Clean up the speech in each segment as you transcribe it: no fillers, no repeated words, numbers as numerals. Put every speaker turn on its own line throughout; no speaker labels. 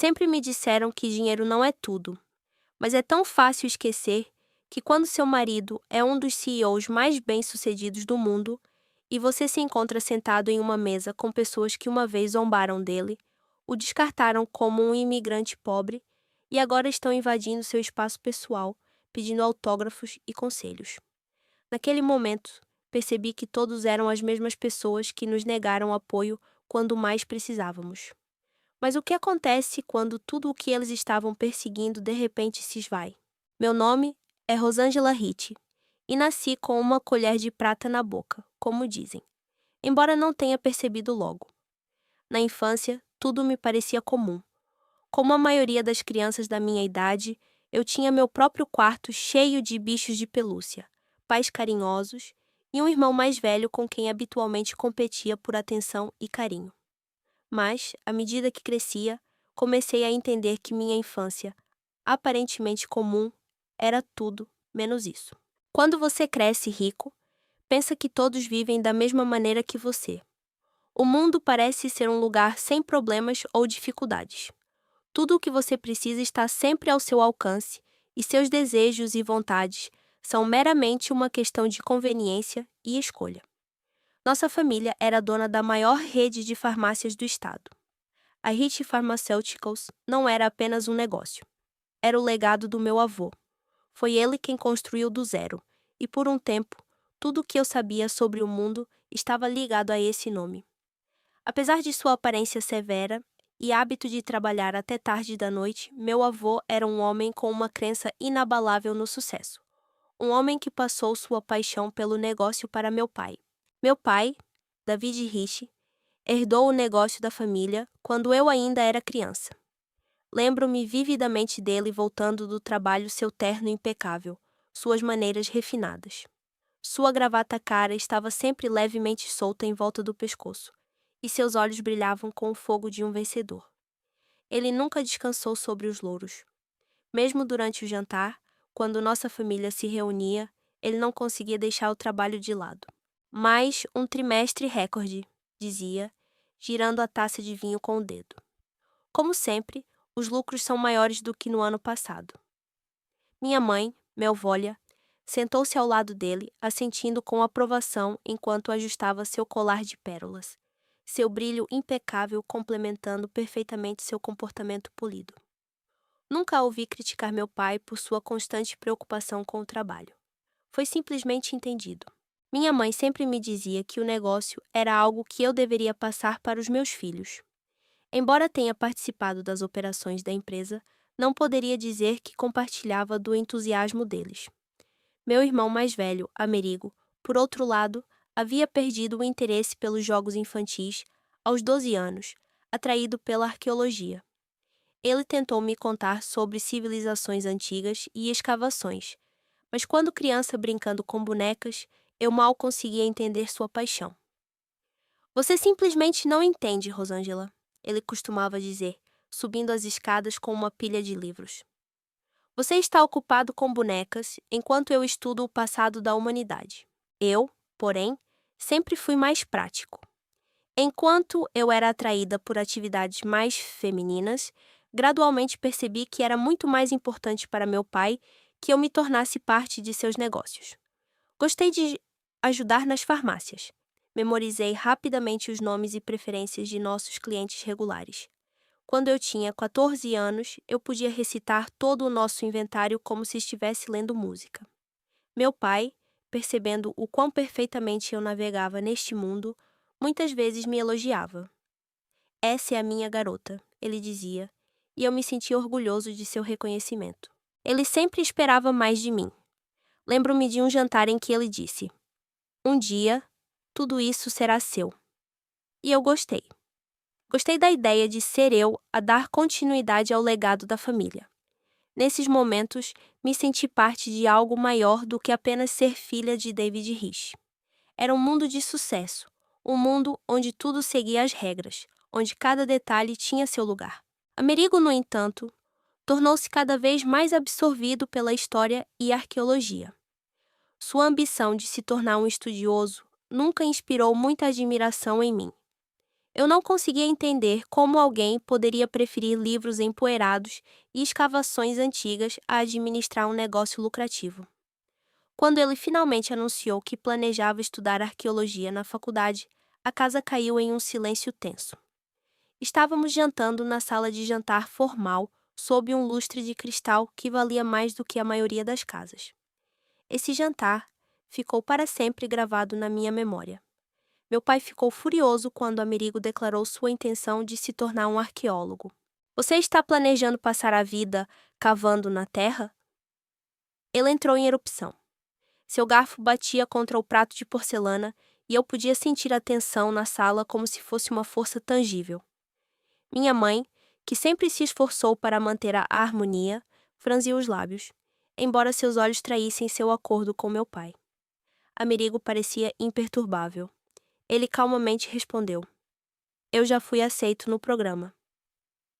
Sempre me disseram que dinheiro não é tudo, mas é tão fácil esquecer que quando seu marido é um dos CEOs mais bem-sucedidos do mundo e você se encontra sentado em uma mesa com pessoas que uma vez zombaram dele, o descartaram como um imigrante pobre e agora estão invadindo seu espaço pessoal, pedindo autógrafos e conselhos. Naquele momento, percebi que todos eram as mesmas pessoas que nos negaram apoio quando mais precisávamos. Mas o que acontece quando tudo o que eles estavam perseguindo de repente se esvai? Meu nome é Rosângela Hitch e nasci com uma colher de prata na boca, como dizem, embora não tenha percebido logo. Na infância, tudo me parecia comum. Como a maioria das crianças da minha idade, eu tinha meu próprio quarto cheio de bichos de pelúcia, pais carinhosos e um irmão mais velho com quem habitualmente competia por atenção e carinho. Mas, à medida que crescia, comecei a entender que minha infância, aparentemente comum, era tudo menos isso. Quando você cresce rico, pensa que todos vivem da mesma maneira que você. O mundo parece ser um lugar sem problemas ou dificuldades. Tudo o que você precisa está sempre ao seu alcance e seus desejos e vontades são meramente uma questão de conveniência e escolha. Nossa família era dona da maior rede de farmácias do estado. A Hitch Pharmaceuticals não era apenas um negócio. Era o legado do meu avô. Foi ele quem construiu do zero, e por um tempo, tudo o que eu sabia sobre o mundo estava ligado a esse nome. Apesar de sua aparência severa e hábito de trabalhar até tarde da noite, meu avô era um homem com uma crença inabalável no sucesso. Um homem que passou sua paixão pelo negócio para meu pai. Meu pai, David Hitch, herdou o negócio da família quando eu ainda era criança. Lembro-me vividamente dele voltando do trabalho, seu terno impecável, suas maneiras refinadas. Sua gravata cara estava sempre levemente solta em volta do pescoço, e seus olhos brilhavam com o fogo de um vencedor. Ele nunca descansou sobre os louros. Mesmo durante o jantar, quando nossa família se reunia, ele não conseguia deixar o trabalho de lado. Mais um trimestre recorde, dizia, girando a taça de vinho com o dedo. Como sempre, os lucros são maiores do que no ano passado. Minha mãe, Melvólia, sentou-se ao lado dele, assentindo com aprovação enquanto ajustava seu colar de pérolas, seu brilho impecável complementando perfeitamente seu comportamento polido. Nunca a ouvi criticar meu pai por sua constante preocupação com o trabalho. Foi simplesmente entendido. Minha mãe sempre me dizia que o negócio era algo que eu deveria passar para os meus filhos. Embora tenha participado das operações da empresa, não poderia dizer que compartilhava do entusiasmo deles. Meu irmão mais velho, Amerigo, por outro lado, havia perdido o interesse pelos jogos infantis aos 12 anos, atraído pela arqueologia. Ele tentou me contar sobre civilizações antigas e escavações, mas quando criança brincando com bonecas, eu mal conseguia entender sua paixão. Você simplesmente não entende, Rosângela, ele costumava dizer, subindo as escadas com uma pilha de livros. Você está ocupado com bonecas enquanto eu estudo o passado da humanidade. Eu, porém, sempre fui mais prático. Enquanto eu era atraída por atividades mais femininas, gradualmente percebi que era muito mais importante para meu pai que eu me tornasse parte de seus negócios. Gostei de ajudar nas farmácias. Memorizei rapidamente os nomes e preferências de nossos clientes regulares. Quando eu tinha 14 anos, eu podia recitar todo o nosso inventário como se estivesse lendo música. Meu pai, percebendo o quão perfeitamente eu navegava neste mundo, muitas vezes me elogiava. Essa é a minha garota, ele dizia, e eu me sentia orgulhoso de seu reconhecimento. Ele sempre esperava mais de mim. Lembro-me de um jantar em que ele disse: um dia, tudo isso será seu. E eu gostei. Gostei da ideia de ser eu a dar continuidade ao legado da família. Nesses momentos, me senti parte de algo maior do que apenas ser filha de David Hitch. Era um mundo de sucesso, um mundo onde tudo seguia as regras, onde cada detalhe tinha seu lugar. Amerigo, no entanto, tornou-se cada vez mais absorvido pela história e arqueologia. Sua ambição de se tornar um estudioso nunca inspirou muita admiração em mim. Eu não conseguia entender como alguém poderia preferir livros empoeirados e escavações antigas a administrar um negócio lucrativo. Quando ele finalmente anunciou que planejava estudar arqueologia na faculdade, a casa caiu em um silêncio tenso. Estávamos jantando na sala de jantar formal, sob um lustre de cristal que valia mais do que a maioria das casas. Esse jantar ficou para sempre gravado na minha memória. Meu pai ficou furioso quando Amerigo declarou sua intenção de se tornar um arqueólogo. Você está planejando passar a vida cavando na terra? Ele entrou em erupção. Seu garfo batia contra o prato de porcelana e eu podia sentir a tensão na sala como se fosse uma força tangível. Minha mãe, que sempre se esforçou para manter a harmonia, franziu os lábios, embora seus olhos traíssem seu acordo com meu pai. Amerigo parecia imperturbável. Ele calmamente respondeu: Eu já fui aceito no programa.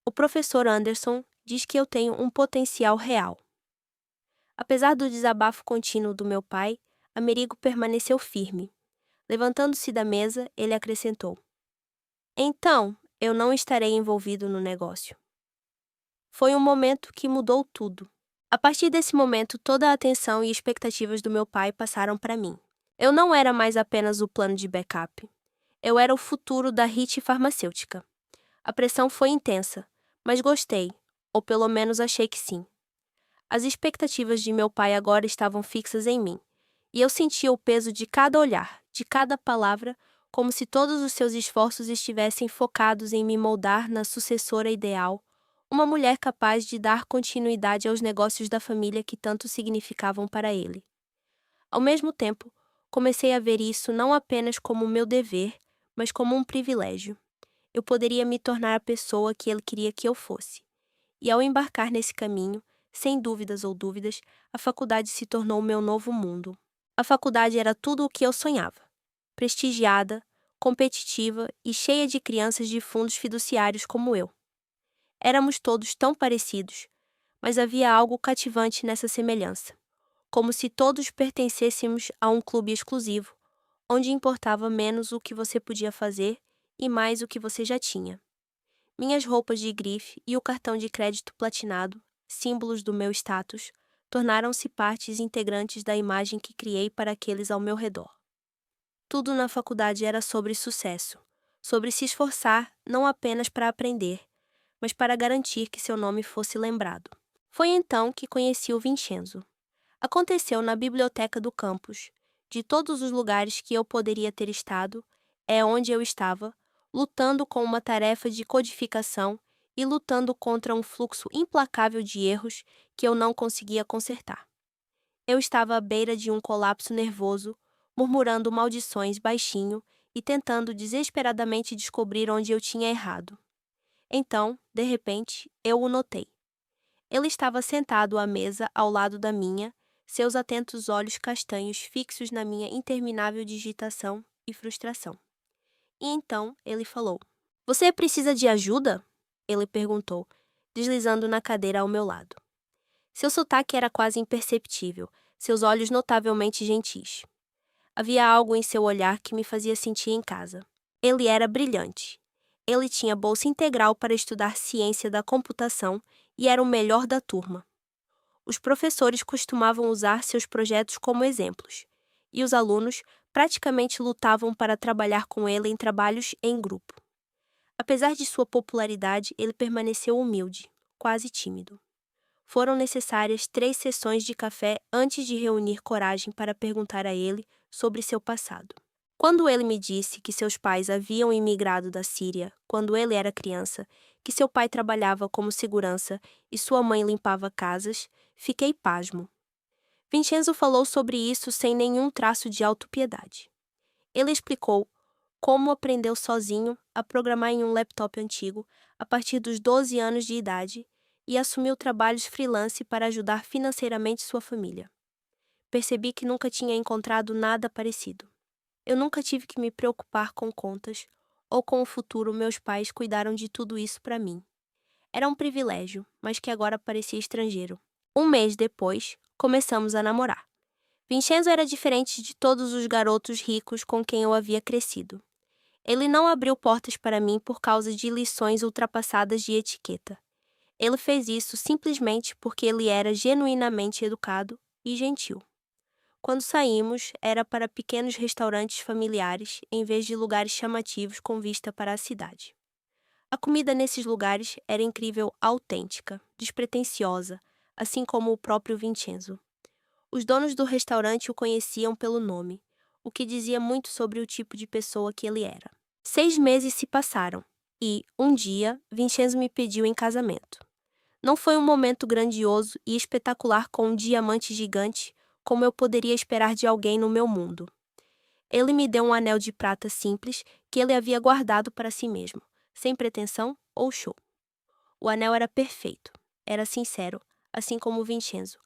O professor Anderson diz que eu tenho um potencial real. Apesar do desabafo contínuo do meu pai, Amerigo permaneceu firme. Levantando-se da mesa, ele acrescentou: Então, eu não estarei envolvido no negócio. Foi um momento que mudou tudo. A partir desse momento, toda a atenção e expectativas do meu pai passaram para mim. Eu não era mais apenas o plano de backup. Eu era o futuro da HIT farmacêutica. A pressão foi intensa, mas gostei, ou pelo menos achei que sim. As expectativas de meu pai agora estavam fixas em mim, e eu sentia o peso de cada olhar, de cada palavra, como se todos os seus esforços estivessem focados em me moldar na sucessora ideal, uma mulher capaz de dar continuidade aos negócios da família que tanto significavam para ele. Ao mesmo tempo, comecei a ver isso não apenas como meu dever, mas como um privilégio. Eu poderia me tornar a pessoa que ele queria que eu fosse. E ao embarcar nesse caminho, sem dúvidas ou dúvidas, a faculdade se tornou o meu novo mundo. A faculdade era tudo o que eu sonhava. Prestigiada, competitiva e cheia de crianças de fundos fiduciários como eu. Éramos todos tão parecidos, mas havia algo cativante nessa semelhança. Como se todos pertencêssemos a um clube exclusivo, onde importava menos o que você podia fazer e mais o que você já tinha. Minhas roupas de grife e o cartão de crédito platinado, símbolos do meu status, tornaram-se partes integrantes da imagem que criei para aqueles ao meu redor. Tudo na faculdade era sobre sucesso, sobre se esforçar não apenas para aprender, mas para garantir que seu nome fosse lembrado. Foi então que conheci o Vincenzo. Aconteceu na biblioteca do campus. De todos os lugares que eu poderia ter estado, é onde eu estava, lutando com uma tarefa de codificação e lutando contra um fluxo implacável de erros que eu não conseguia consertar. Eu estava à beira de um colapso nervoso, murmurando maldições baixinho e tentando desesperadamente descobrir onde eu tinha errado. Então, de repente, eu o notei. Ele estava sentado à mesa ao lado da minha, seus atentos olhos castanhos fixos na minha interminável digitação e frustração. E então ele falou: Você precisa de ajuda? Ele perguntou, deslizando na cadeira ao meu lado. Seu sotaque era quase imperceptível, seus olhos notavelmente gentis. Havia algo em seu olhar que me fazia sentir em casa. Ele era brilhante. Ele tinha bolsa integral para estudar ciência da computação e era o melhor da turma. Os professores costumavam usar seus projetos como exemplos, e os alunos praticamente lutavam para trabalhar com ele em trabalhos em grupo. Apesar de sua popularidade, ele permaneceu humilde, quase tímido. Foram necessárias 3 sessões de café antes de reunir coragem para perguntar a ele sobre seu passado. Quando ele me disse que seus pais haviam imigrado da Síria quando ele era criança, que seu pai trabalhava como segurança e sua mãe limpava casas, fiquei pasmo. Vincenzo falou sobre isso sem nenhum traço de autopiedade. Ele explicou como aprendeu sozinho a programar em um laptop antigo a partir dos 12 anos de idade e assumiu trabalhos freelance para ajudar financeiramente sua família. Percebi que nunca tinha encontrado nada parecido. Eu nunca tive que me preocupar com contas ou com o futuro. Meus pais cuidaram de tudo isso para mim. Era um privilégio, mas que agora parecia estrangeiro. Um mês depois, começamos a namorar. Vincenzo era diferente de todos os garotos ricos com quem eu havia crescido. Ele não abriu portas para mim por causa de lições ultrapassadas de etiqueta. Ele fez isso simplesmente porque ele era genuinamente educado e gentil. Quando saímos, era para pequenos restaurantes familiares, em vez de lugares chamativos com vista para a cidade. A comida nesses lugares era incrível, autêntica, despretensiosa, assim como o próprio Vincenzo. Os donos do restaurante o conheciam pelo nome, o que dizia muito sobre o tipo de pessoa que ele era. 6 meses se passaram e, um dia, Vincenzo me pediu em casamento. Não foi um momento grandioso e espetacular com um diamante gigante, como eu poderia esperar de alguém no meu mundo. Ele me deu um anel de prata simples que ele havia guardado para si mesmo, sem pretensão ou show. O anel era perfeito, era sincero, assim como Vincenzo,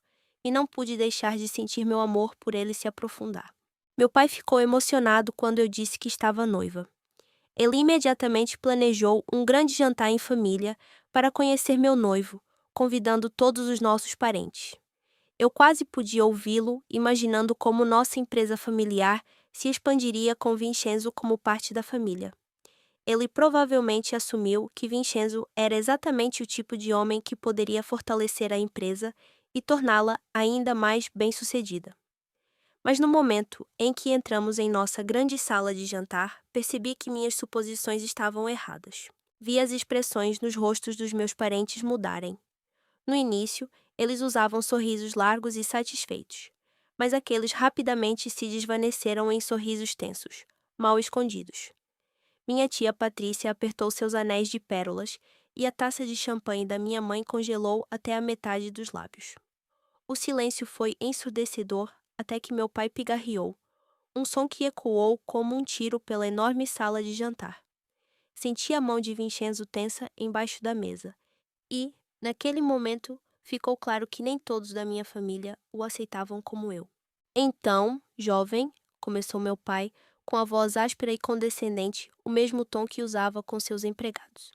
e não pude deixar de sentir meu amor por ele se aprofundar. Meu pai ficou emocionado quando eu disse que estava noiva. Ele imediatamente planejou um grande jantar em família para conhecer meu noivo, convidando todos os nossos parentes. Eu quase podia ouvi-lo, imaginando como nossa empresa familiar se expandiria com Vincenzo como parte da família. Ele provavelmente assumiu que Vincenzo era exatamente o tipo de homem que poderia fortalecer a empresa e torná-la ainda mais bem-sucedida. Mas no momento em que entramos em nossa grande sala de jantar, percebi que minhas suposições estavam erradas. Vi as expressões nos rostos dos meus parentes mudarem. No início, eles usavam sorrisos largos e satisfeitos, mas aqueles rapidamente se desvaneceram em sorrisos tensos, mal escondidos. Minha tia Patrícia apertou seus anéis de pérolas e a taça de champanhe da minha mãe congelou até a metade dos lábios. O silêncio foi ensurdecedor até que meu pai pigarreou, um som que ecoou como um tiro pela enorme sala de jantar. Senti a mão de Vincenzo tensa embaixo da mesa e, naquele momento, ficou claro que nem todos da minha família o aceitavam como eu. Então, jovem, começou meu pai, com a voz áspera e condescendente, o mesmo tom que usava com seus empregados.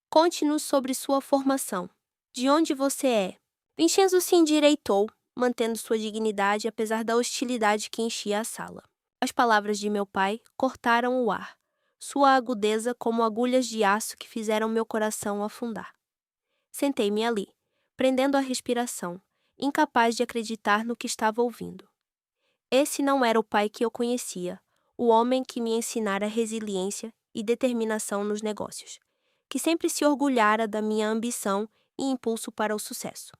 Conte-nos sobre sua formação. De onde você é? Vincenzo se endireitou, mantendo sua dignidade apesar da hostilidade que enchia a sala. As palavras de meu pai cortaram o ar, sua agudeza como agulhas de aço que fizeram meu coração afundar. Sentei-me ali, prendendo a respiração, incapaz de acreditar no que estava ouvindo. Esse não era o pai que eu conhecia, o homem que me ensinara resiliência e determinação nos negócios, que sempre se orgulhara da minha ambição e impulso para o sucesso.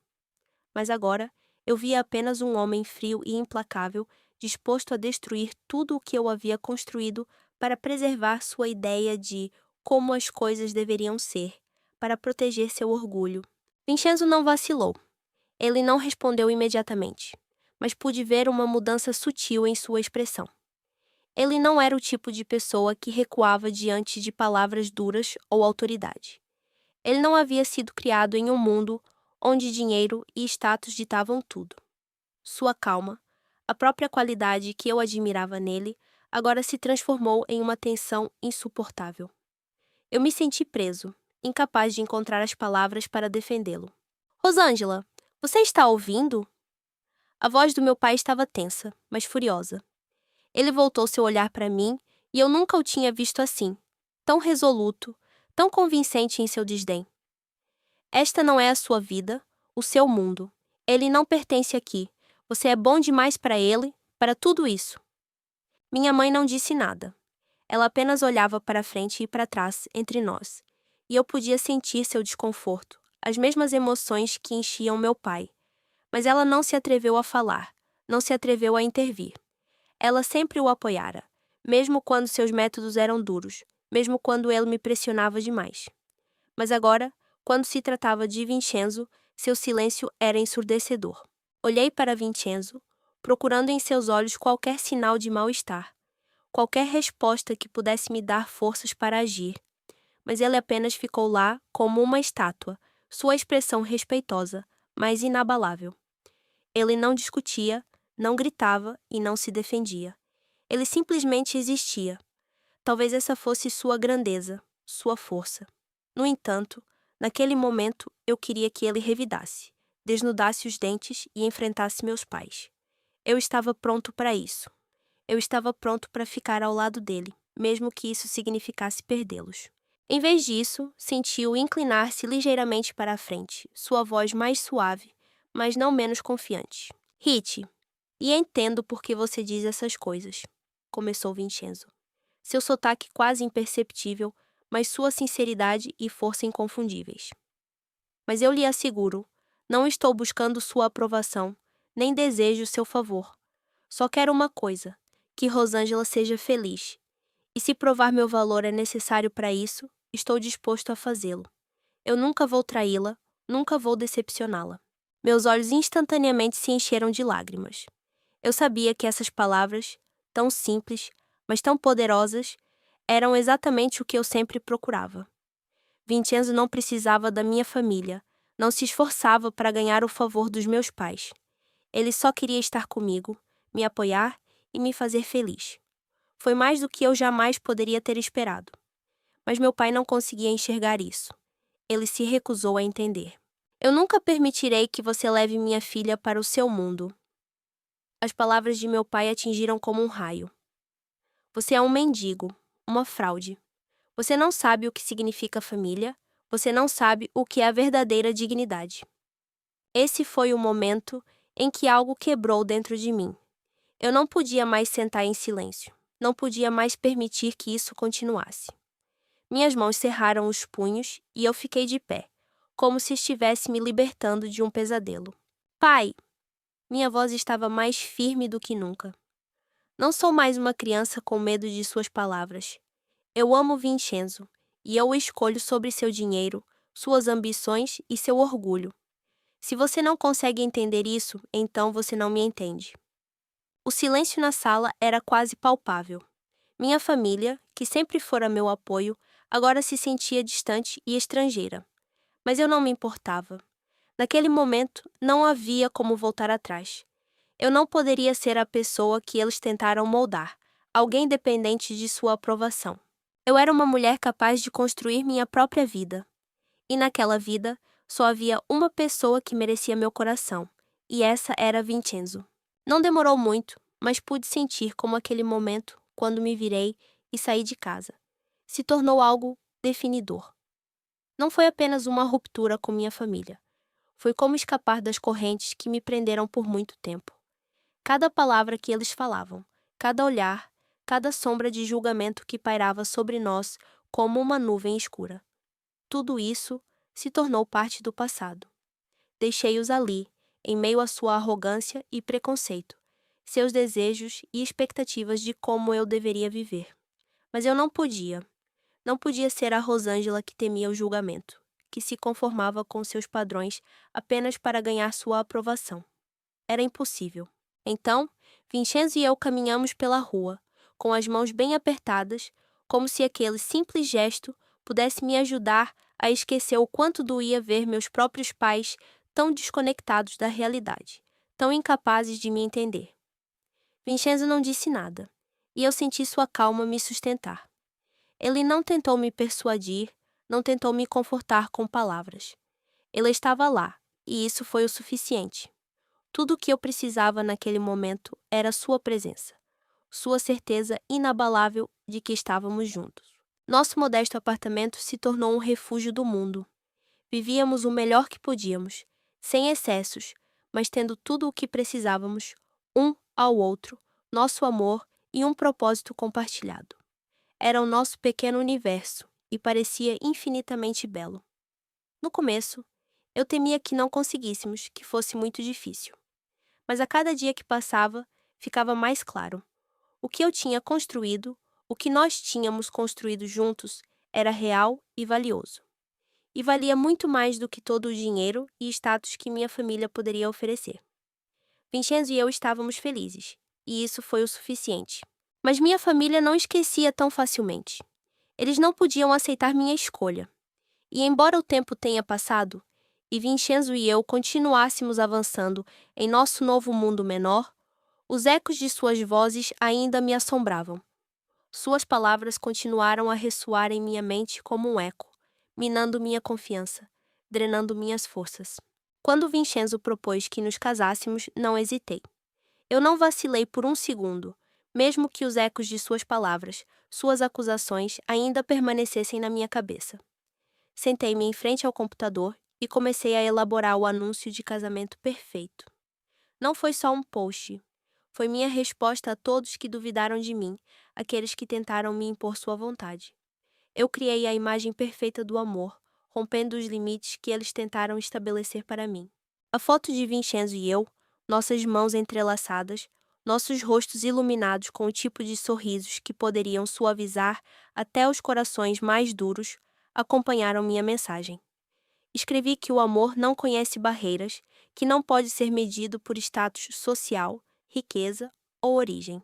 Mas agora, eu via apenas um homem frio e implacável, disposto a destruir tudo o que eu havia construído para preservar sua ideia de como as coisas deveriam ser, para proteger seu orgulho. Vincenzo não vacilou. Ele não respondeu imediatamente, mas pude ver uma mudança sutil em sua expressão. Ele não era o tipo de pessoa que recuava diante de palavras duras ou autoridade. Ele não havia sido criado em um mundo onde dinheiro e status ditavam tudo. Sua calma, a própria qualidade que eu admirava nele, agora se transformou em uma tensão insuportável. Eu me senti preso, incapaz de encontrar as palavras para defendê-lo. Rosângela, você está ouvindo? A voz do meu pai estava tensa, mas furiosa. Ele voltou seu olhar para mim e eu nunca o tinha visto assim, tão resoluto, tão convincente em seu desdém. Esta não é a sua vida, o seu mundo. Ele não pertence aqui. Você é bom demais para ele, para tudo isso. Minha mãe não disse nada. Ela apenas olhava para frente e para trás, entre nós. E eu podia sentir seu desconforto, as mesmas emoções que enchiam meu pai. Mas ela não se atreveu a falar, não se atreveu a intervir. Ela sempre o apoiara, mesmo quando seus métodos eram duros, mesmo quando ele me pressionava demais. Mas agora, quando se tratava de Vincenzo, seu silêncio era ensurdecedor. Olhei para Vincenzo, procurando em seus olhos qualquer sinal de mal-estar, qualquer resposta que pudesse me dar forças para agir. Mas ele apenas ficou lá como uma estátua, sua expressão respeitosa, mas inabalável. Ele não discutia, não gritava e não se defendia. Ele simplesmente existia. Talvez essa fosse sua grandeza, sua força. No entanto, naquele momento eu queria que ele revidasse, desnudasse os dentes e enfrentasse meus pais. Eu estava pronto para isso. Eu estava pronto para ficar ao lado dele. mesmo que isso significasse perdê-los. Em vez disso, senti-o inclinar-se ligeiramente para a frente, sua voz mais suave, mas não menos confiante. Rite, e entendo por que você diz essas coisas, começou Vincenzo. Seu sotaque quase imperceptível, mas sua sinceridade e força inconfundíveis. Mas eu lhe asseguro, não estou buscando sua aprovação, nem desejo seu favor. Só quero uma coisa, que Rosângela seja feliz. E se provar meu valor é necessário para isso, estou disposto a fazê-lo. Eu nunca vou traí-la, nunca vou decepcioná-la. Meus olhos instantaneamente se encheram de lágrimas. Eu sabia que essas palavras, tão simples, mas tão poderosas, eram exatamente o que eu sempre procurava. Vincenzo não precisava da minha família, não se esforçava para ganhar o favor dos meus pais. Ele só queria estar comigo, me apoiar e me fazer feliz. Foi mais do que eu jamais poderia ter esperado. Mas meu pai não conseguia enxergar isso. Ele se recusou a entender. Eu nunca permitirei que você leve minha filha para o seu mundo. As palavras de meu pai atingiram como um raio. Você é um mendigo, uma fraude. Você não sabe o que significa família, você não sabe o que é a verdadeira dignidade. Esse foi o momento em que algo quebrou dentro de mim. Eu não podia mais sentar em silêncio. Não podia mais permitir que isso continuasse. Minhas mãos cerraram os punhos e eu fiquei de pé, como se estivesse me libertando de um pesadelo. Pai! Minha voz estava mais firme do que nunca. Não sou mais uma criança com medo de suas palavras. Eu amo Vincenzo, e eu o escolho sobre seu dinheiro, suas ambições e seu orgulho. Se você não consegue entender isso, então você não me entende. O silêncio na sala era quase palpável. Minha família, que sempre fora meu apoio, agora se sentia distante e estrangeira. Mas eu não me importava. Naquele momento, não havia como voltar atrás. Eu não poderia ser a pessoa que eles tentaram moldar, alguém dependente de sua aprovação. Eu era uma mulher capaz de construir minha própria vida. E naquela vida, só havia uma pessoa que merecia meu coração, e essa era Vincenzo. Não demorou muito, mas pude sentir como aquele momento, quando me virei e saí de casa, se tornou algo definidor. Não foi apenas uma ruptura com minha família. Foi como escapar das correntes que me prenderam por muito tempo. Cada palavra que eles falavam, cada olhar, cada sombra de julgamento que pairava sobre nós como uma nuvem escura. Tudo isso se tornou parte do passado. Deixei-os ali, em meio à sua arrogância e preconceito, seus desejos e expectativas de como eu deveria viver. Mas eu não podia. Não podia ser a Rosângela que temia o julgamento, que se conformava com seus padrões apenas para ganhar sua aprovação. Era impossível. Então, Vincenzo e eu caminhamos pela rua, com as mãos bem apertadas, como se aquele simples gesto pudesse me ajudar a esquecer o quanto doía ver meus próprios pais tão desconectados da realidade, tão incapazes de me entender. Vincenzo não disse nada, e eu senti sua calma me sustentar. Ele não tentou me persuadir, não tentou me confortar com palavras. Ele estava lá, e isso foi o suficiente. Tudo o que eu precisava naquele momento era sua presença, sua certeza inabalável de que estávamos juntos. Nosso modesto apartamento se tornou um refúgio do mundo. Vivíamos o melhor que podíamos, sem excessos, mas tendo tudo o que precisávamos, um ao outro, nosso amor e um propósito compartilhado. Era o nosso pequeno universo e parecia infinitamente belo. No começo, eu temia que não conseguíssemos, que fosse muito difícil. Mas a cada dia que passava, ficava mais claro. O que eu tinha construído, o que nós tínhamos construído juntos, era real e valioso. E valia muito mais do que todo o dinheiro e status que minha família poderia oferecer. Vincenzo e eu estávamos felizes, e isso foi o suficiente. Mas minha família não esquecia tão facilmente. Eles não podiam aceitar minha escolha. E embora o tempo tenha passado, e Vincenzo e eu continuássemos avançando em nosso novo mundo menor, os ecos de suas vozes ainda me assombravam. Suas palavras continuaram a ressoar em minha mente como um eco, minando minha confiança, drenando minhas forças. Quando Vincenzo propôs que nos casássemos, não hesitei. Eu não vacilei por um segundo, mesmo que os ecos de suas palavras, suas acusações, ainda permanecessem na minha cabeça. Sentei-me em frente ao computador e comecei a elaborar o anúncio de casamento perfeito. Não foi só um post. Foi minha resposta a todos que duvidaram de mim, aqueles que tentaram me impor sua vontade. Eu criei a imagem perfeita do amor, rompendo os limites que eles tentaram estabelecer para mim. A foto de Vincenzo e eu, nossas mãos entrelaçadas, nossos rostos iluminados com o tipo de sorrisos que poderiam suavizar até os corações mais duros, acompanharam minha mensagem. Escrevi que o amor não conhece barreiras, que não pode ser medido por status social, riqueza ou origem.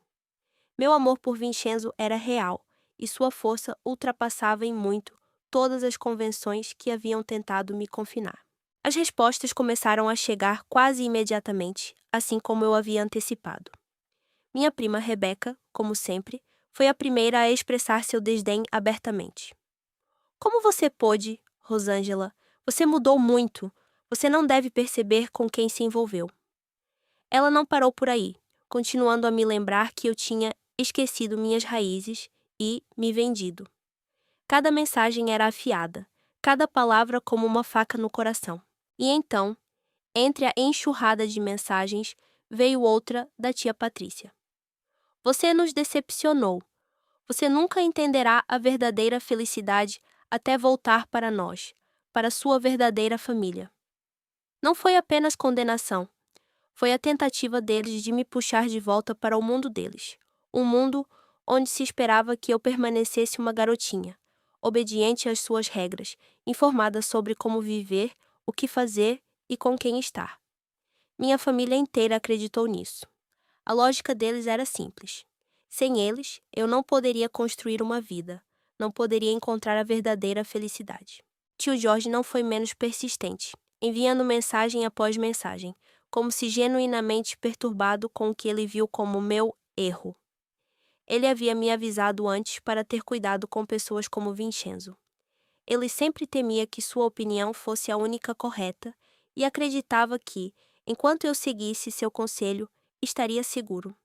Meu amor por Vincenzo era real, e sua força ultrapassava em muito todas as convenções que haviam tentado me confinar. As respostas começaram a chegar quase imediatamente, assim como eu havia antecipado. Minha prima Rebeca, como sempre, foi a primeira a expressar seu desdém abertamente. Como você pôde, Rosângela? Você mudou muito. Você não deve perceber com quem se envolveu. Ela não parou por aí, continuando a me lembrar que eu tinha esquecido minhas raízes e me vendido. Cada mensagem era afiada, cada palavra como uma faca no coração. E então, entre a enxurrada de mensagens, veio outra da tia Patrícia. Você nos decepcionou. Você nunca entenderá a verdadeira felicidade até voltar para nós, para sua verdadeira família. Não foi apenas condenação. Foi a tentativa deles de me puxar de volta para o mundo deles. Um mundo onde se esperava que eu permanecesse uma garotinha, obediente às suas regras, informada sobre como viver, o que fazer e com quem estar. Minha família inteira acreditou nisso. A lógica deles era simples. Sem eles, eu não poderia construir uma vida, não poderia encontrar a verdadeira felicidade. Tio Jorge não foi menos persistente, enviando mensagem após mensagem, como se genuinamente perturbado com o que ele viu como meu erro. Ele havia me avisado antes para ter cuidado com pessoas como Vincenzo. Ele sempre temia que sua opinião fosse a única correta e acreditava que, enquanto eu seguisse seu conselho, estaria seguro.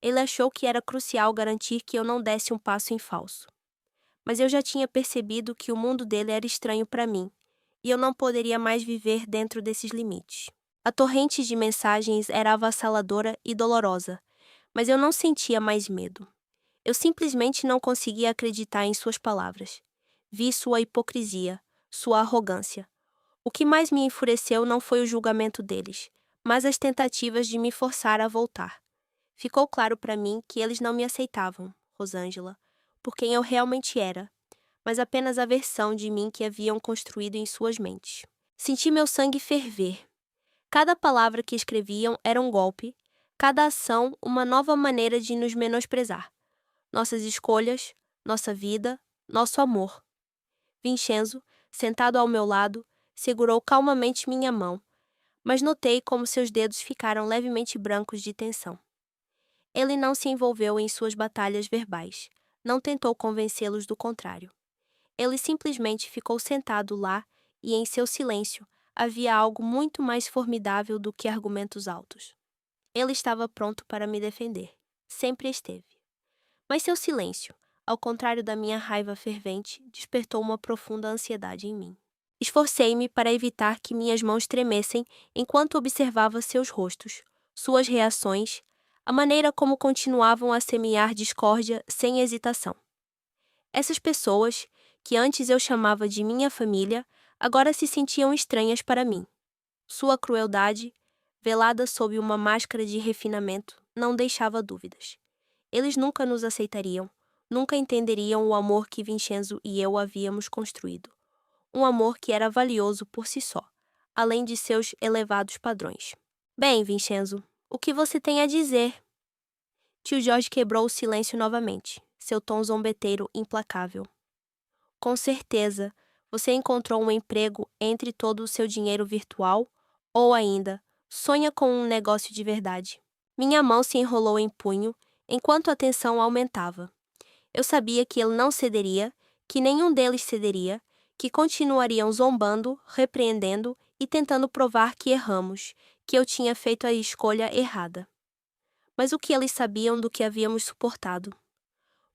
Ele achou que era crucial garantir que eu não desse um passo em falso. Mas eu já tinha percebido que o mundo dele era estranho para mim, e eu não poderia mais viver dentro desses limites. A torrente de mensagens era avassaladora e dolorosa, mas eu não sentia mais medo. Eu simplesmente não conseguia acreditar em suas palavras. Vi sua hipocrisia, sua arrogância. O que mais me enfureceu não foi o julgamento deles, mas as tentativas de me forçar a voltar. Ficou claro para mim que eles não me aceitavam, Rosângela, por quem eu realmente era, mas apenas a versão de mim que haviam construído em suas mentes. Senti meu sangue ferver. Cada palavra que escreviam era um golpe, cada ação uma nova maneira de nos menosprezar. Nossas escolhas, nossa vida, nosso amor. Vincenzo, sentado ao meu lado, segurou calmamente minha mão, mas notei como seus dedos ficaram levemente brancos de tensão. Ele não se envolveu em suas batalhas verbais, não tentou convencê-los do contrário. Ele simplesmente ficou sentado lá e, em seu silêncio, havia algo muito mais formidável do que argumentos altos. Ele estava pronto para me defender. Sempre esteve. Mas seu silêncio, ao contrário da minha raiva fervente, despertou uma profunda ansiedade em mim. Esforcei-me para evitar que minhas mãos tremessem enquanto observava seus rostos, suas reações, a maneira como continuavam a semear discórdia sem hesitação. Essas pessoas, que antes eu chamava de minha família, agora se sentiam estranhas para mim. Sua crueldade, velada sob uma máscara de refinamento, não deixava dúvidas. Eles nunca nos aceitariam, nunca entenderiam o amor que Vincenzo e eu havíamos construído. Um amor que era valioso por si só, além de seus elevados padrões. Bem, Vincenzo, o que você tem a dizer? Tio Jorge quebrou o silêncio novamente, seu tom zombeteiro implacável. Com certeza, você encontrou um emprego entre todo o seu dinheiro virtual, ou ainda, sonha com um negócio de verdade. Minha mão se enrolou em punho, enquanto a tensão aumentava. Eu sabia que ele não cederia, que nenhum deles cederia, que continuariam zombando, repreendendo e tentando provar que erramos, que eu tinha feito a escolha errada. Mas o que eles sabiam do que havíamos suportado?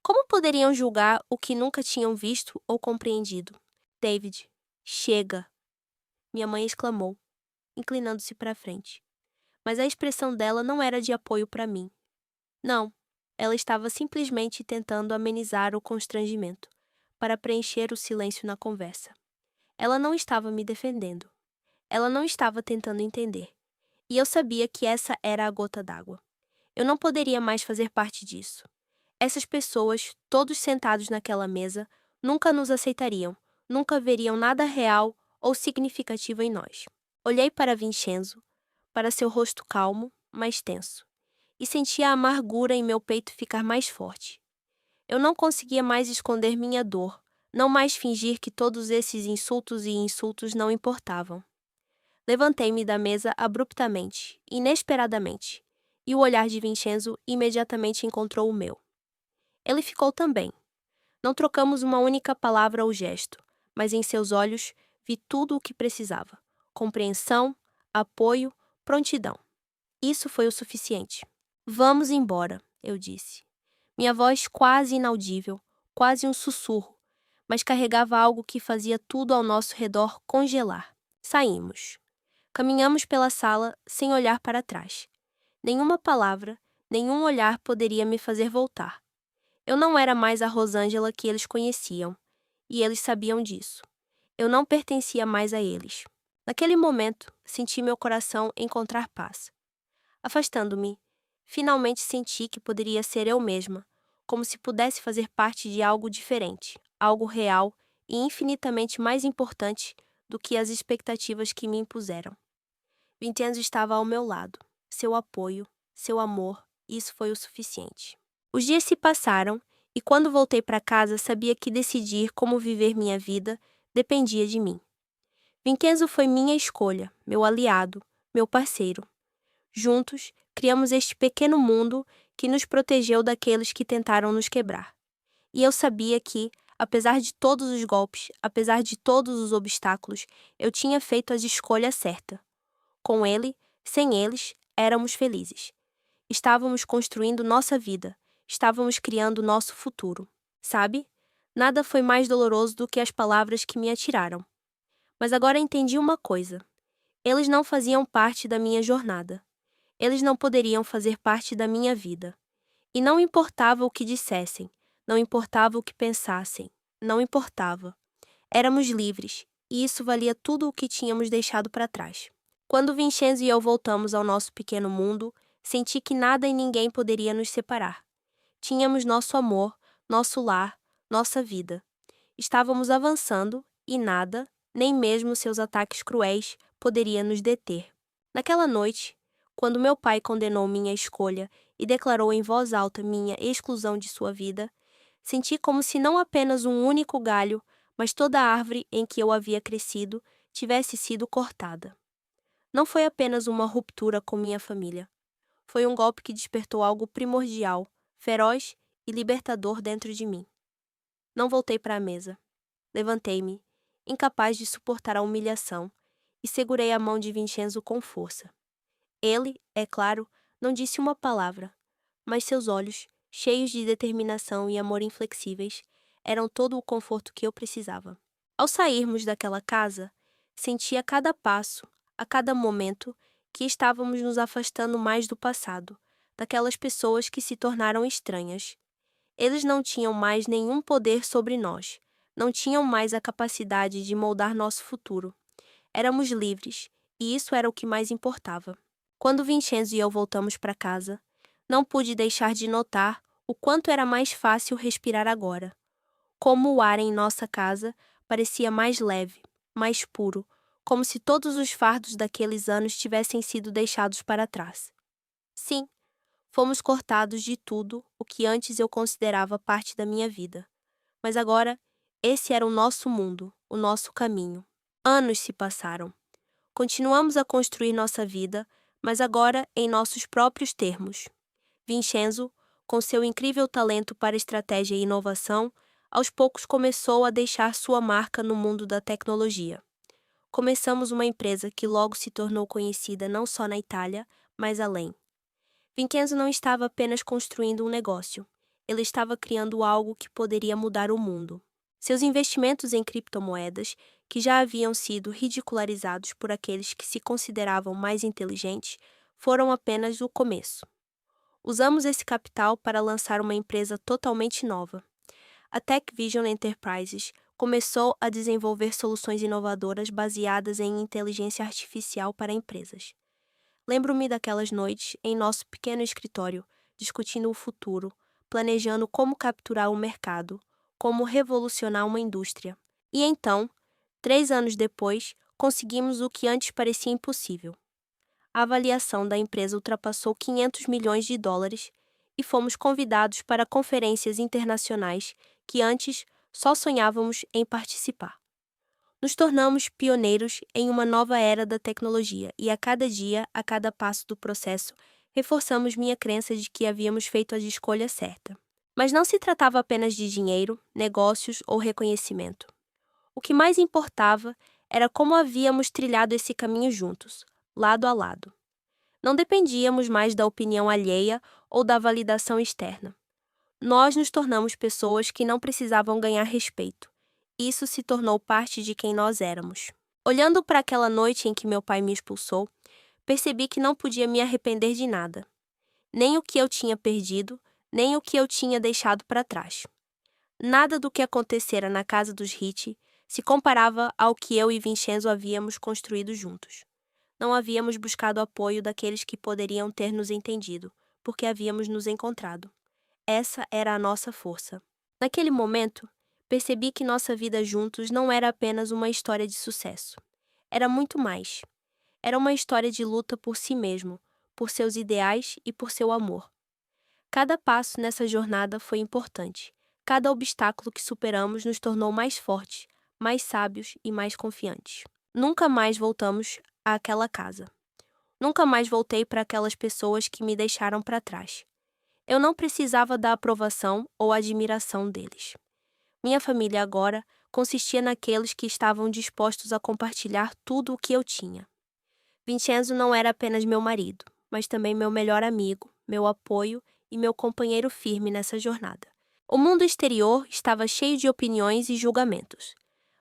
Como poderiam julgar o que nunca tinham visto ou compreendido? David, chega! Minha mãe exclamou, inclinando-se para a frente. Mas a expressão dela não era de apoio para mim. Não, ela estava simplesmente tentando amenizar o constrangimento, para preencher o silêncio na conversa. Ela não estava me defendendo. Ela não estava tentando entender. E eu sabia que essa era a gota d'água. Eu não poderia mais fazer parte disso. Essas pessoas, todos sentados naquela mesa, nunca nos aceitariam, nunca veriam nada real ou significativo em nós. Olhei para Vincenzo, para seu rosto calmo, mas tenso, e senti a amargura em meu peito ficar mais forte. Eu não conseguia mais esconder minha dor, não mais fingir que todos esses insultos e insultos não importavam. Levantei-me da mesa abruptamente, inesperadamente, e o olhar de Vincenzo imediatamente encontrou o meu. Ele ficou também. Não trocamos uma única palavra ou gesto, mas em seus olhos vi tudo o que precisava: compreensão, apoio, prontidão. Isso foi o suficiente. Vamos embora, eu disse. Minha voz quase inaudível, quase um sussurro, mas carregava algo que fazia tudo ao nosso redor congelar. Saímos. Caminhamos pela sala sem olhar para trás. Nenhuma palavra, nenhum olhar poderia me fazer voltar. Eu não era mais a Rosângela que eles conheciam, e eles sabiam disso. Eu não pertencia mais a eles. Naquele momento, senti meu coração encontrar paz. Afastando-me, finalmente senti que poderia ser eu mesma, como se pudesse fazer parte de algo diferente, algo real e infinitamente mais importante do que as expectativas que me impuseram. Vincenzo estava ao meu lado. Seu apoio, seu amor, isso foi o suficiente. Os dias se passaram e quando voltei para casa sabia que decidir como viver minha vida dependia de mim. Vincenzo foi minha escolha, meu aliado, meu parceiro. Juntos, criamos este pequeno mundo que nos protegeu daqueles que tentaram nos quebrar. E eu sabia que, apesar de todos os golpes, apesar de todos os obstáculos, eu tinha feito a escolha certa. Com ele, sem eles, éramos felizes. Estávamos construindo nossa vida. Estávamos criando nosso futuro. Sabe? Nada foi mais doloroso do que as palavras que me atiraram. Mas agora entendi uma coisa. Eles não faziam parte da minha jornada. Eles não poderiam fazer parte da minha vida. E não importava o que dissessem, não importava o que pensassem, não importava. Éramos livres, e isso valia tudo o que tínhamos deixado para trás. Quando Vincenzo e eu voltamos ao nosso pequeno mundo, senti que nada e ninguém poderia nos separar. Tínhamos nosso amor, nosso lar, nossa vida. Estávamos avançando e nada, nem mesmo seus ataques cruéis, poderia nos deter. Naquela noite, quando meu pai condenou minha escolha e declarou em voz alta minha exclusão de sua vida, senti como se não apenas um único galho, mas toda a árvore em que eu havia crescido tivesse sido cortada. Não foi apenas uma ruptura com minha família. Foi um golpe que despertou algo primordial, feroz e libertador dentro de mim. Não voltei para a mesa. Levantei-me, incapaz de suportar a humilhação, e segurei a mão de Vincenzo com força. Ele, é claro, não disse uma palavra, mas seus olhos, cheios de determinação e amor inflexíveis, eram todo o conforto que eu precisava. Ao sairmos daquela casa, senti a cada passo, a cada momento, que estávamos nos afastando mais do passado, daquelas pessoas que se tornaram estranhas. Eles não tinham mais nenhum poder sobre nós, não tinham mais a capacidade de moldar nosso futuro. Éramos livres, e isso era o que mais importava. Quando Vincenzo e eu voltamos para casa, não pude deixar de notar o quanto era mais fácil respirar agora. Como o ar em nossa casa parecia mais leve, mais puro, como se todos os fardos daqueles anos tivessem sido deixados para trás. Sim, fomos cortados de tudo o que antes eu considerava parte da minha vida. Mas agora, esse era o nosso mundo, o nosso caminho. Anos se passaram. Continuamos a construir nossa vida, mas agora em nossos próprios termos. Vincenzo, com seu incrível talento para estratégia e inovação, aos poucos começou a deixar sua marca no mundo da tecnologia. Começamos uma empresa que logo se tornou conhecida não só na Itália, mas além. Vincenzo não estava apenas construindo um negócio. Ele estava criando algo que poderia mudar o mundo. Seus investimentos em criptomoedas, que já haviam sido ridicularizados por aqueles que se consideravam mais inteligentes, foram apenas o começo. Usamos esse capital para lançar uma empresa totalmente nova. A Tech Vision Enterprises começou a desenvolver soluções inovadoras baseadas em inteligência artificial para empresas. Lembro-me daquelas noites em nosso pequeno escritório, discutindo o futuro, planejando como capturar o mercado, como revolucionar uma indústria. E então, 3 anos depois, conseguimos o que antes parecia impossível. A avaliação da empresa ultrapassou 500 milhões de dólares e fomos convidados para conferências internacionais que antes só sonhávamos em participar. Nos tornamos pioneiros em uma nova era da tecnologia e a cada dia, a cada passo do processo, reforçamos minha crença de que havíamos feito a escolha certa. Mas não se tratava apenas de dinheiro, negócios ou reconhecimento. O que mais importava era como havíamos trilhado esse caminho juntos, lado a lado. Não dependíamos mais da opinião alheia ou da validação externa. Nós nos tornamos pessoas que não precisavam ganhar respeito. Isso se tornou parte de quem nós éramos. Olhando para aquela noite em que meu pai me expulsou, percebi que não podia me arrepender de nada. Nem o que eu tinha perdido, nem o que eu tinha deixado para trás. Nada do que acontecera na casa dos Ricci se comparava ao que eu e Vincenzo havíamos construído juntos. Não havíamos buscado apoio daqueles que poderiam ter nos entendido, porque havíamos nos encontrado. Essa era a nossa força. Naquele momento, percebi que nossa vida juntos não era apenas uma história de sucesso. Era muito mais. Era uma história de luta por si mesmo, por seus ideais e por seu amor. Cada passo nessa jornada foi importante. Cada obstáculo que superamos nos tornou mais fortes, mais sábios e mais confiantes. Nunca mais voltamos àquela casa. Nunca mais voltei para aquelas pessoas que me deixaram para trás. Eu não precisava da aprovação ou admiração deles. Minha família agora consistia naqueles que estavam dispostos a compartilhar tudo o que eu tinha. Vincenzo não era apenas meu marido, mas também meu melhor amigo, meu apoio e meu companheiro firme nessa jornada. O mundo exterior estava cheio de opiniões e julgamentos,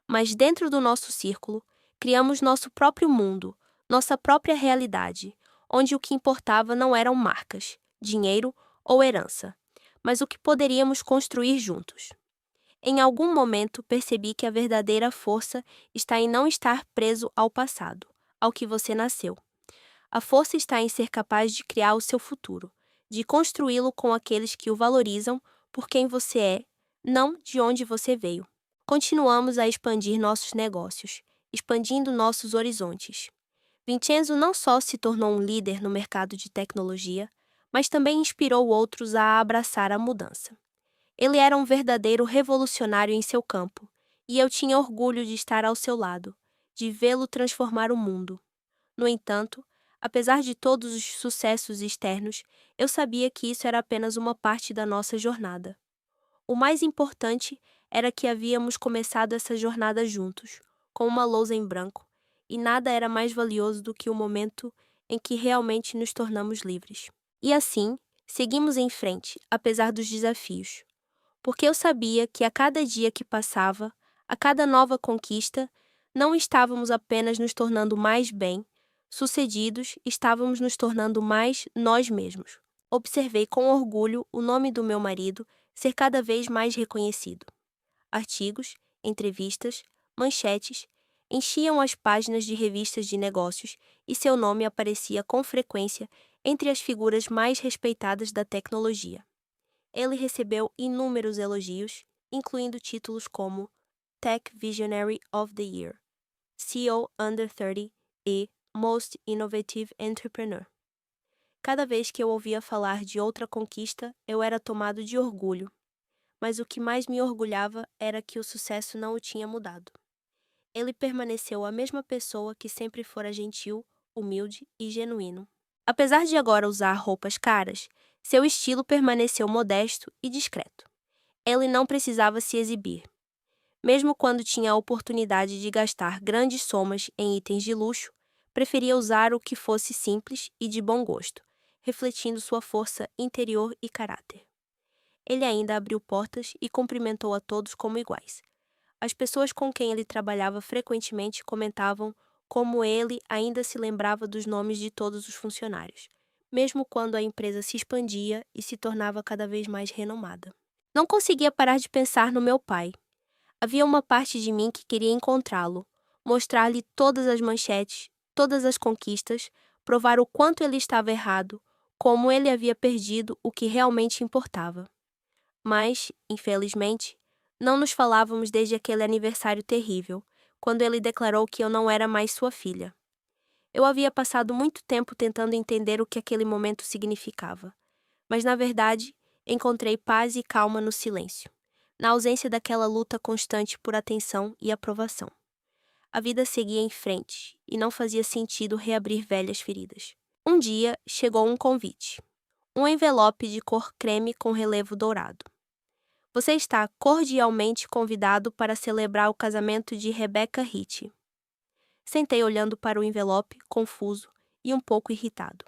mas dentro do nosso círculo, criamos nosso próprio mundo, nossa própria realidade, onde o que importava não eram marcas, dinheiro ou herança, mas o que poderíamos construir juntos. Em algum momento percebi que a verdadeira força está em não estar preso ao passado, ao que você nasceu. A força está em ser capaz de criar o seu futuro, de construí-lo com aqueles que o valorizam por quem você é, não de onde você veio. Continuamos a expandir nossos negócios, expandindo nossos horizontes. Vincenzo não só se tornou um líder no mercado de tecnologia, mas também inspirou outros a abraçar a mudança. Ele era um verdadeiro revolucionário em seu campo, e eu tinha orgulho de estar ao seu lado, de vê-lo transformar o mundo. No entanto, apesar de todos os sucessos externos, eu sabia que isso era apenas uma parte da nossa jornada. O mais importante era que havíamos começado essa jornada juntos, com uma lousa em branco, e nada era mais valioso do que o momento em que realmente nos tornamos livres. E assim, seguimos em frente, apesar dos desafios. Porque eu sabia que a cada dia que passava, a cada nova conquista, não estávamos apenas nos tornando mais bem-sucedidos, estávamos nos tornando mais nós mesmos. Observei com orgulho o nome do meu marido ser cada vez mais reconhecido. Artigos, entrevistas, manchetes enchiam as páginas de revistas de negócios e seu nome aparecia com frequência entre as figuras mais respeitadas da tecnologia. Ele recebeu inúmeros elogios, incluindo títulos como Tech Visionary of the Year, CEO Under 30 e Most Innovative Entrepreneur. Cada vez que eu ouvia falar de outra conquista, eu era tomado de orgulho, mas o que mais me orgulhava era que o sucesso não o tinha mudado. Ele permaneceu a mesma pessoa que sempre fora gentil, humilde e genuíno. Apesar de agora usar roupas caras, seu estilo permaneceu modesto e discreto. Ele não precisava se exibir. Mesmo quando tinha a oportunidade de gastar grandes somas em itens de luxo, preferia usar o que fosse simples e de bom gosto, refletindo sua força interior e caráter. Ele ainda abriu portas e cumprimentou a todos como iguais. As pessoas com quem ele trabalhava frequentemente comentavam como ele ainda se lembrava dos nomes de todos os funcionários, mesmo quando a empresa se expandia e se tornava cada vez mais renomada. Não conseguia parar de pensar no meu pai. Havia uma parte de mim que queria encontrá-lo, mostrar-lhe todas as manchetes, todas as conquistas, provar o quanto ele estava errado, como ele havia perdido o que realmente importava. Mas, infelizmente, não nos falávamos desde aquele aniversário terrível, quando ele declarou que eu não era mais sua filha. Eu havia passado muito tempo tentando entender o que aquele momento significava, mas, na verdade, encontrei paz e calma no silêncio, na ausência daquela luta constante por atenção e aprovação. A vida seguia em frente e não fazia sentido reabrir velhas feridas. Um dia chegou um convite. Um envelope de cor creme com relevo dourado. Você está cordialmente convidado para celebrar o casamento de Rebecca Hitch. Sentei olhando para o envelope, confuso e um pouco irritado.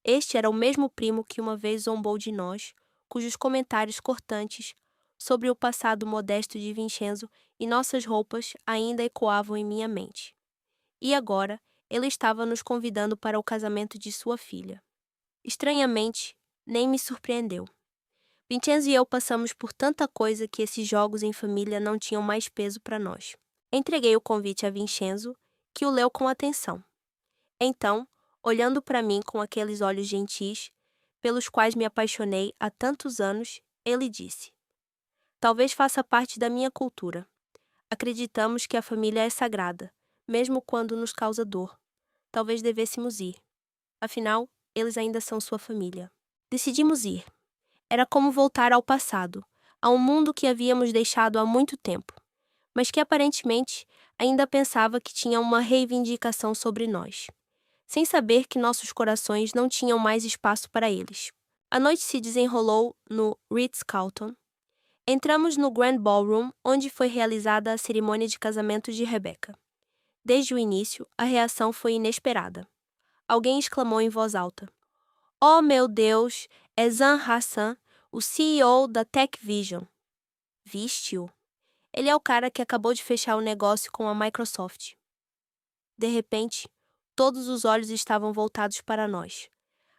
Este era o mesmo primo que uma vez zombou de nós, cujos comentários cortantes sobre o passado modesto de Vincenzo e nossas roupas ainda ecoavam em minha mente. E agora, ele estava nos convidando para o casamento de sua filha. Estranhamente, nem me surpreendeu. Vincenzo e eu passamos por tanta coisa que esses jogos em família não tinham mais peso para nós. Entreguei o convite a Vincenzo, que o leu com atenção. Então, olhando para mim com aqueles olhos gentis, pelos quais me apaixonei há tantos anos, ele disse: Talvez faça parte da minha cultura. Acreditamos que a família é sagrada, mesmo quando nos causa dor. Talvez devêssemos ir. Afinal, eles ainda são sua família. Decidimos ir. Era como voltar ao passado, a um mundo que havíamos deixado há muito tempo, mas que aparentemente ainda pensava que tinha uma reivindicação sobre nós, sem saber que nossos corações não tinham mais espaço para eles. A noite se desenrolou no Ritz-Carlton. Entramos no Grand Ballroom, onde foi realizada a cerimônia de casamento de Rebecca. Desde o início, a reação foi inesperada. Alguém exclamou em voz alta: Oh, meu Deus, é Zan Hassan, o CEO da Tech Vision. Viste-o? Ele é o cara que acabou de fechar o negócio com a Microsoft. De repente, todos os olhos estavam voltados para nós.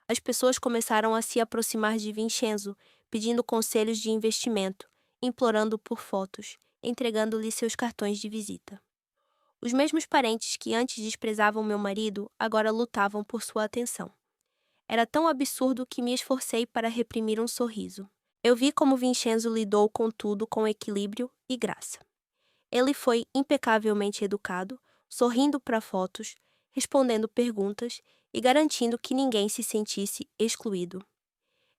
As pessoas começaram a se aproximar de Vincenzo, pedindo conselhos de investimento, implorando por fotos, entregando-lhe seus cartões de visita. Os mesmos parentes que antes desprezavam meu marido agora lutavam por sua atenção. Era tão absurdo que me esforcei para reprimir um sorriso. Eu vi como Vincenzo lidou com tudo com equilíbrio e graça. Ele foi impecavelmente educado, sorrindo para fotos, respondendo perguntas e garantindo que ninguém se sentisse excluído.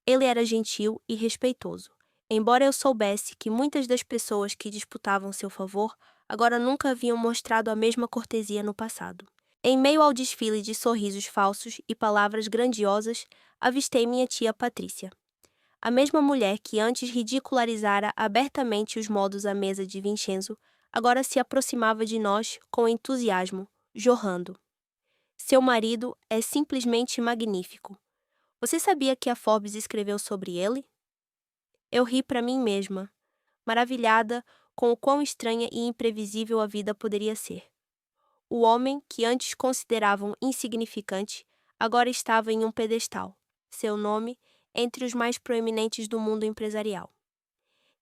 Ele era gentil e respeitoso, embora eu soubesse que muitas das pessoas que disputavam seu favor agora nunca haviam mostrado a mesma cortesia no passado. Em meio ao desfile de sorrisos falsos e palavras grandiosas, avistei minha tia Patrícia. A mesma mulher que antes ridicularizara abertamente os modos à mesa de Vincenzo, agora se aproximava de nós com entusiasmo, jorrando. Seu marido é simplesmente magnífico. Você sabia que a Forbes escreveu sobre ele? Eu ri para mim mesma, maravilhada com o quão estranha e imprevisível a vida poderia ser. O homem que antes consideravam insignificante, agora estava em um pedestal, seu nome entre os mais proeminentes do mundo empresarial.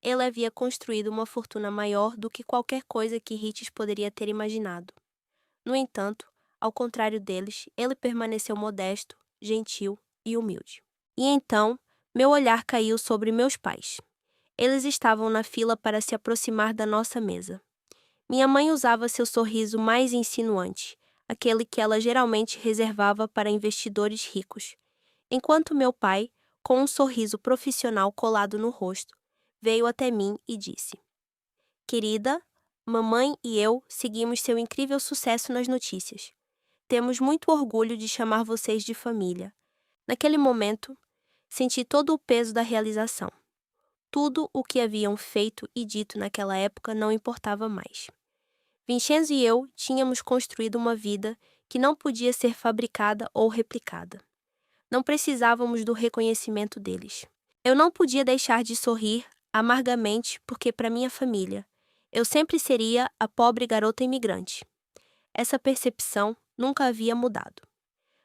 Ele havia construído uma fortuna maior do que qualquer coisa que Hitchens poderia ter imaginado. No entanto, ao contrário deles, ele permaneceu modesto, gentil e humilde. E então, meu olhar caiu sobre meus pais. Eles estavam na fila para se aproximar da nossa mesa. Minha mãe usava seu sorriso mais insinuante, aquele que ela geralmente reservava para investidores ricos, enquanto meu pai, com um sorriso profissional colado no rosto, veio até mim e disse: Querida, mamãe e eu seguimos seu incrível sucesso nas notícias. Temos muito orgulho de chamar vocês de família. Naquele momento, senti todo o peso da realização. Tudo o que haviam feito e dito naquela época não importava mais. Vincenzo e eu tínhamos construído uma vida que não podia ser fabricada ou replicada. Não precisávamos do reconhecimento deles. Eu não podia deixar de sorrir amargamente porque, para minha família, eu sempre seria a pobre garota imigrante. Essa percepção nunca havia mudado.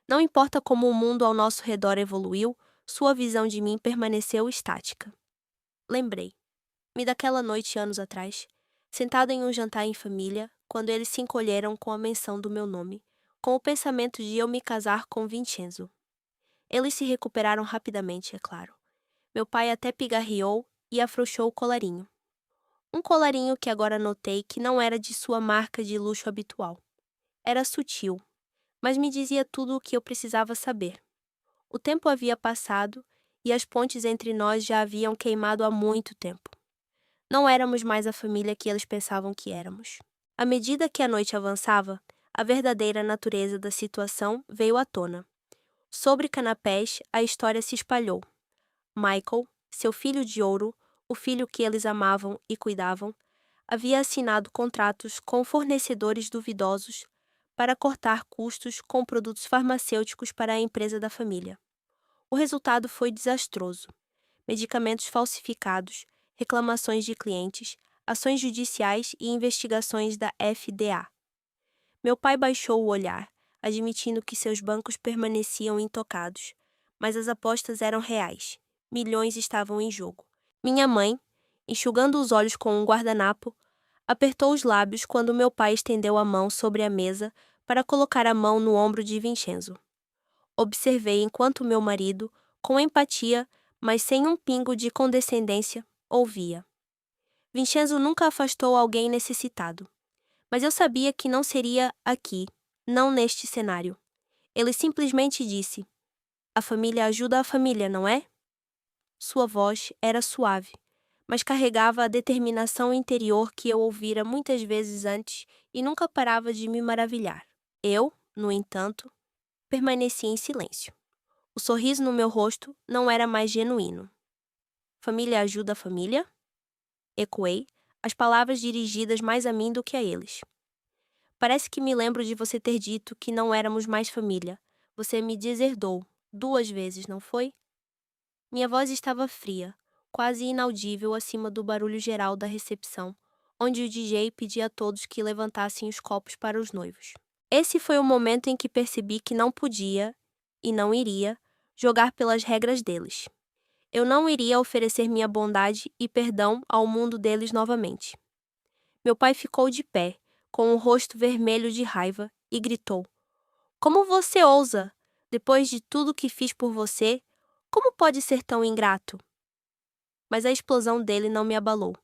Não importa como o mundo ao nosso redor evoluiu, sua visão de mim permaneceu estática. Lembrei-me daquela noite anos atrás, sentado em um jantar em família, quando eles se encolheram com a menção do meu nome, com o pensamento de eu me casar com Vincenzo. Eles se recuperaram rapidamente, é claro. Meu pai até pigarreou e afrouxou o colarinho. Um colarinho que agora notei que não era de sua marca de luxo habitual. Era sutil, mas me dizia tudo o que eu precisava saber. O tempo havia passado e as pontes entre nós já haviam queimado há muito tempo. Não éramos mais a família que eles pensavam que éramos. À medida que a noite avançava, a verdadeira natureza da situação veio à tona. Sobre canapés, a história se espalhou. Michael, seu filho de ouro, o filho que eles amavam e cuidavam, havia assinado contratos com fornecedores duvidosos para cortar custos com produtos farmacêuticos para a empresa da família. O resultado foi desastroso. Medicamentos falsificados, reclamações de clientes, ações judiciais e investigações da FDA. Meu pai baixou o olhar, admitindo que seus bancos permaneciam intocados, mas as apostas eram reais. Milhões estavam em jogo. Minha mãe, enxugando os olhos com um guardanapo, apertou os lábios quando meu pai estendeu a mão sobre a mesa para colocar a mão no ombro de Vincenzo. Observei enquanto meu marido, com empatia, mas sem um pingo de condescendência, ouvia. Vincenzo nunca afastou alguém necessitado. Mas eu sabia que não seria aqui, não neste cenário. Ele simplesmente disse: "A família ajuda a família, não é?" Sua voz era suave, mas carregava a determinação interior que eu ouvira muitas vezes antes e nunca parava de me maravilhar. Eu, no entanto, permaneci em silêncio. O sorriso no meu rosto não era mais genuíno. "Família ajuda a família?" Ecoei, as palavras dirigidas mais a mim do que a eles. "Parece que me lembro de você ter dito que não éramos mais família. Você me deserdou 2 vezes, não foi?" Minha voz estava fria, quase inaudível acima do barulho geral da recepção, onde o DJ pedia a todos que levantassem os copos para os noivos. Esse foi o momento em que percebi que não podia, e não iria, jogar pelas regras deles. Eu não iria oferecer minha bondade e perdão ao mundo deles novamente. Meu pai ficou de pé, com o rosto vermelho de raiva, e gritou: "Como você ousa? Depois de tudo que fiz por você, como pode ser tão ingrato?" Mas a explosão dele não me abalou.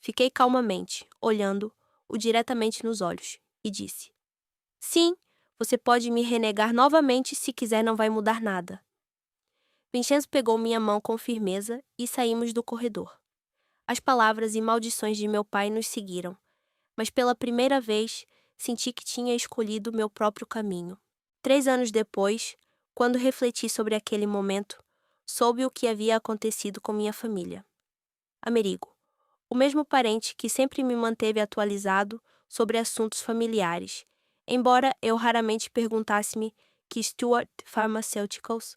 Fiquei calmamente, olhando-o diretamente nos olhos, e disse: "Sim, você pode me renegar novamente se quiser, não vai mudar nada." Vincenzo pegou minha mão com firmeza e saímos do corredor. As palavras e maldições de meu pai nos seguiram, mas pela primeira vez senti que tinha escolhido meu próprio caminho. 3 anos depois, quando refleti sobre aquele momento, soube o que havia acontecido com minha família. Amerigo, o mesmo parente que sempre me manteve atualizado sobre assuntos familiares, embora eu raramente perguntasse-me que Stewart Pharmaceuticals,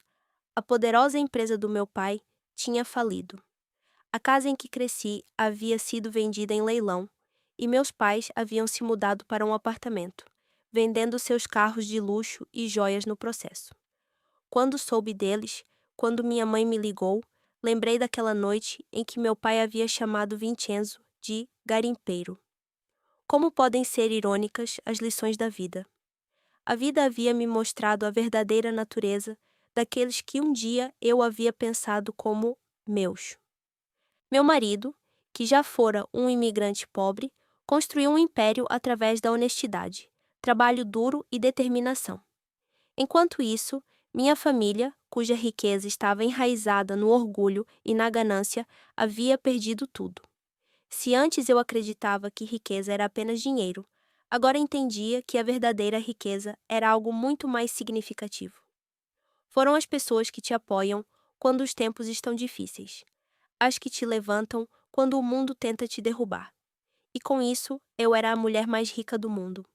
a poderosa empresa do meu pai, tinha falido. A casa em que cresci havia sido vendida em leilão e meus pais haviam se mudado para um apartamento, vendendo seus carros de luxo e joias no processo. Quando soube deles, quando minha mãe me ligou, lembrei daquela noite em que meu pai havia chamado Vincenzo de garimpeiro. Como podem ser irônicas as lições da vida? A vida havia me mostrado a verdadeira natureza daqueles que um dia eu havia pensado como meus. Meu marido, que já fora um imigrante pobre, construiu um império através da honestidade, trabalho duro e determinação. Enquanto isso, minha família, cuja riqueza estava enraizada no orgulho e na ganância, havia perdido tudo. Se antes eu acreditava que riqueza era apenas dinheiro, agora entendia que a verdadeira riqueza era algo muito mais significativo. Foram as pessoas que te apoiam quando os tempos estão difíceis, as que te levantam quando o mundo tenta te derrubar. E com isso, eu era a mulher mais rica do mundo.